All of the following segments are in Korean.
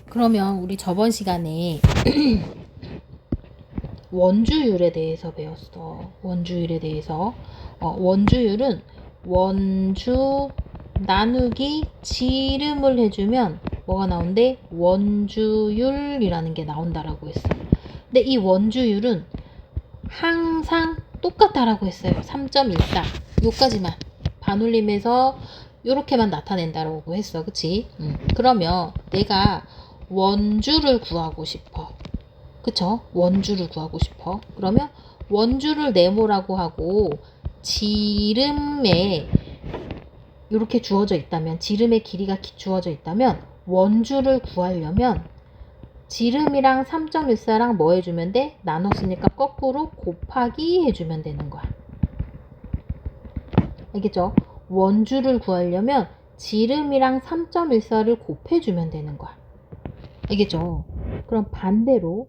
그러면 우리 저번 시간에 원주율에 대해서 배웠어. 원주율에 대해서. 원주율은 원주 나누기 지름을 해주면 뭐가 나온대? 원주율이라는 게 나온다라고 했어. 근데 이 원주율은 항상 똑같다라고 했어요. 3.14. 요까지만. 반올림에서 요렇게만 나타낸다라고 했어. 그치? 그러면 내가 원주를 구하고 싶어. 그쵸? 원주를 구하고 싶어. 그러면 원주를 네모라고 하고 지름에 이렇게 주어져 있다면, 지름의 길이가 주어져 있다면 원주를 구하려면 지름이랑 3.14랑 뭐 해주면 돼? 나눴으니까 거꾸로 곱하기 해주면 되는 거야. 알겠죠? 원주를 구하려면 지름이랑 3.14를 곱해주면 되는 거야. 알겠죠? 그럼 반대로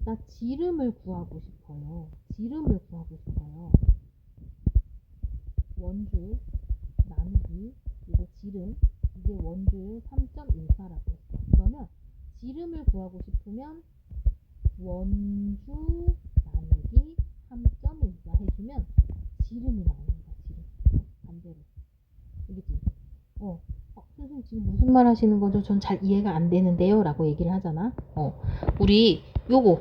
나 지름을 구하고 싶어요. 지름을 구하고 싶어요. 원주 나누기 이거 지름, 이게 원주율 3.14라고 했어. 그러면 지름을 구하고 싶으면 원주 나누기 3.14 해주면 지름이 나오는 거야. 지름. 반대로. 알겠지? 선생님 지금 무슨 말 하시는 거죠? 전 잘 이해가 안 되는데요 라고 얘기를 하잖아. 우리 요거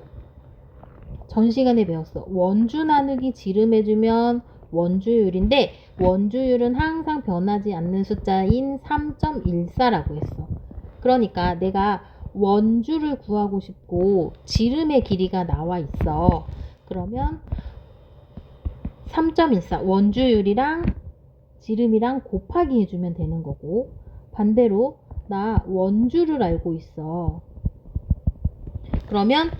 전 시간에 배웠어. 원주 나누기 지름 해주면 원주율인데 원주율은 항상 변하지 않는 숫자인 3.14라고 했어. 그러니까 내가 원주를 구하고 싶고 지름의 길이가 나와 있어. 그러면 3.14 원주율이랑 지름이랑 곱하기 해주면 되는 거고, 반대로 나 원주를 알고 있어. 그러면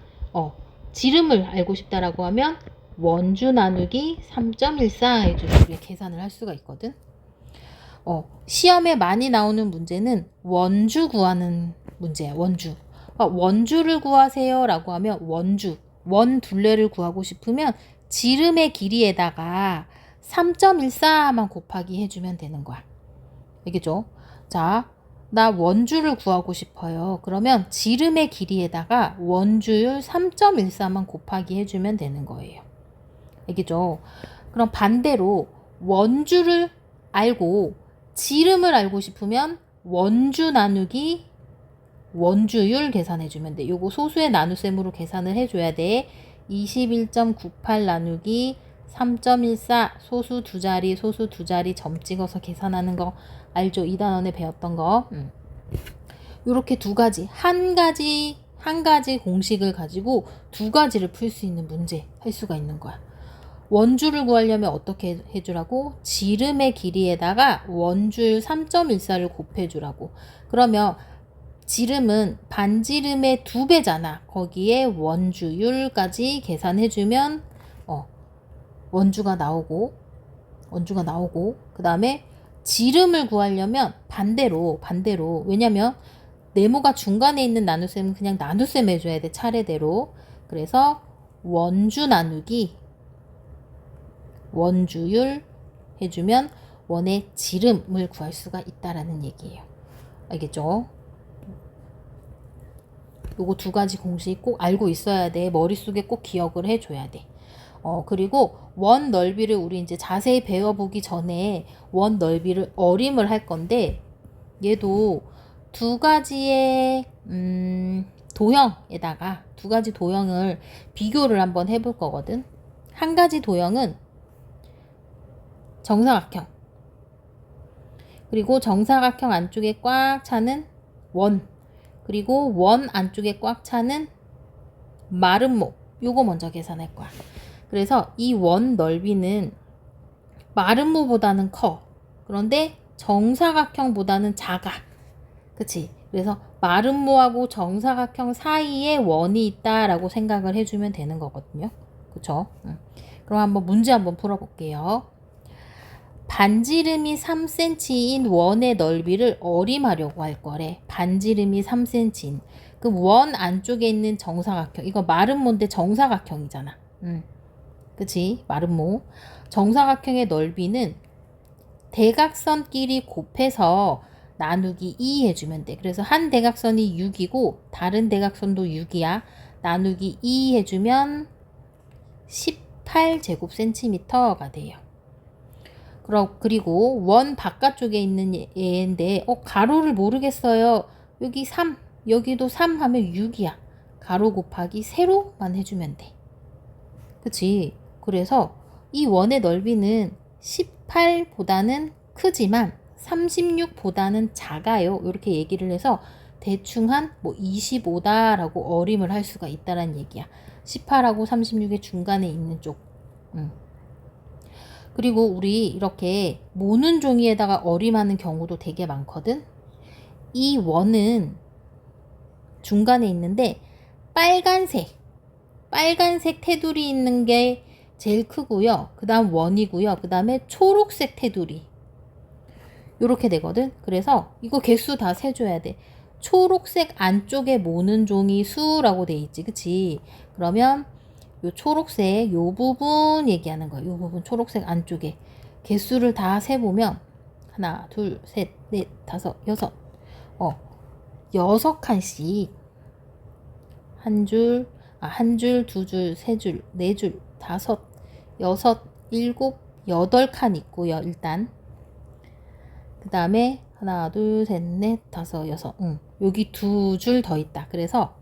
지름을 알고 싶다라고 하면 원주 나누기 3.14 해주면 우리가 계산을 할 수가 있거든. 시험에 많이 나오는 문제는 원주 구하는 문제야. 원주. 원주를 구하세요 라고 하면 원 둘레를 구하고 싶으면 지름의 길이에다가 3.14만 곱하기 해주면 되는 거야. 알겠죠? 자, 나 원주를 구하고 싶어요. 그러면 지름의 길이에다가 원주율 3.14만 곱하기 해주면 되는 거예요. 알겠죠? 그럼 반대로 원주를 알고 지름을 알고 싶으면 원주 나누기 원주율 계산해주면 돼. 요거 소수의 나눗셈으로 계산을 해줘야 돼. 21.98 나누기 3.14 소수 두 자리 점 찍어서 계산하는 거 알죠? 2단원에 배웠던 거. 요렇게 두 가지, 한 가지 공식을 가지고 두 가지를 풀 수 있는 문제 할 수가 있는 거야. 원주를 구하려면 어떻게 해주라고? 지름의 길이에다가 원주율 3.14를 곱해주라고. 그러면 지름은 반지름의 2배잖아. 거기에 원주율까지 계산해주면 원주가 나오고 그 다음에 지름을 구하려면 반대로 왜냐면 네모가 중간에 있는 나눗셈은 그냥 나눗셈 해줘야 돼. 차례대로. 그래서 원주 나누기 원주율 해주면 원의 지름을 구할 수가 있다라는 얘기예요. 알겠죠? 요거 두 가지 공식 꼭 알고 있어야 돼. 머릿속에 꼭 기억을 해줘야 돼. 그리고 원 넓이를 우리 이제 자세히 배워보기 전에 원 넓이를 어림을 할 건데, 얘도 두 가지의 도형에다가 두 가지 도형을 비교를 한번 해볼 거거든. 한 가지 도형은 정사각형, 그리고 정사각형 안쪽에 꽉 차는 원, 그리고 원 안쪽에 꽉 차는 마름모. 요거 먼저 계산할 거야. 그래서 이 원 넓이는 마름모보다는 커. 그런데 정사각형보다는 작아. 그치? 그래서 마름모하고 정사각형 사이에 원이 있다라고 생각을 해주면 되는 거거든요. 그쵸? 그럼 한번 문제 한번 풀어볼게요. 반지름이 3cm인 원의 넓이를 어림하려고 할 거래. 반지름이 3cm인. 그럼 원 안쪽에 있는 정사각형. 이거 마름모인데 정사각형이잖아. 그치? 마름모. 정사각형의 넓이는 대각선끼리 곱해서 나누기 2 해주면 돼. 그래서 한 대각선이 6이고 다른 대각선도 6이야. 나누기 2 해주면 18제곱센티미터가 돼요. 그리고 원 바깥쪽에 있는 얘인데 가로를 모르겠어요. 여기 3, 여기도 3 하면 6이야. 가로 곱하기 세로만 해주면 돼. 그치? 그래서 이 원의 넓이는 18보다는 크지만 36보다는 작아요. 이렇게 얘기를 해서 대충 한 뭐 25다라고 어림을 할 수가 있다는 얘기야. 18하고 36의 중간에 있는 쪽. 그리고 우리 이렇게 모는 종이에다가 어림하는 경우도 되게 많거든. 이 원은 중간에 있는데 빨간색 테두리 있는 게 제일 크고요. 그 다음 원이고요. 그 다음에 초록색 테두리 요렇게 되거든. 그래서 이거 개수 다 세줘야 돼. 초록색 안쪽에 모는 종이 수라고 돼 있지. 그치? 그러면 요 초록색 요 부분 얘기하는 거야. 요 부분 초록색 안쪽에 개수를 다 세보면 하나, 둘, 셋, 넷, 다섯, 여섯 6칸씩 한 줄, 두 줄, 세 줄, 네 줄, 다섯, 여섯, 일곱, 8칸 있고요. 일단 그 다음에 하나, 둘, 셋, 넷, 다섯, 여섯. 여기 2줄 더 있다. 그래서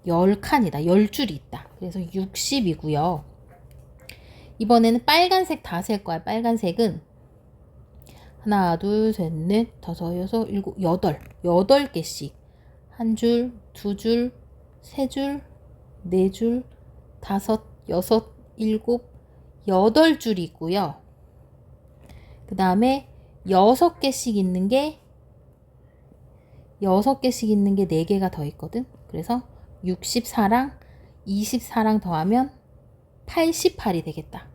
10칸이다. 10줄이 있다. 그래서 60이고요. 이번에는 빨간색 다 셀 거야. 빨간색은 하나, 둘, 셋, 넷, 다섯, 여섯, 일곱, 8개씩 한 줄, 두 줄, 세 줄, 네 줄, 다섯, 여섯, 일곱, 8줄이 있고요. 그 다음에 6개씩 있는 게 4개가 더 있거든. 그래서 64랑 24랑 더하면 88이 되겠다.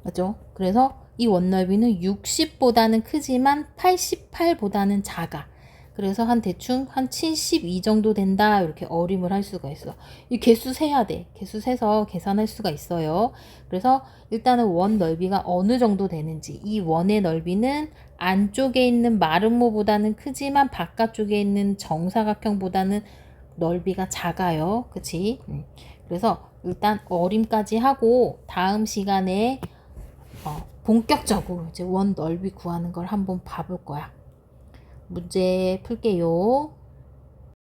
맞죠? 그래서 이 원넓이는 60보다는 크지만 88보다는 작아. 그래서 대충 한 72 정도 된다. 이렇게 어림을 할 수가 있어. 이 개수 세야 돼. 개수 세서 계산할 수가 있어요. 그래서 일단은 원 넓이가 어느 정도 되는지. 이 원의 넓이는 안쪽에 있는 마름모보다는 크지만 바깥쪽에 있는 정사각형보다는 넓이가 작아요. 그치? 그래서 일단 어림까지 하고 다음 시간에 본격적으로 이제 원 넓이 구하는 걸 한번 봐볼 거야. 문제 풀게요.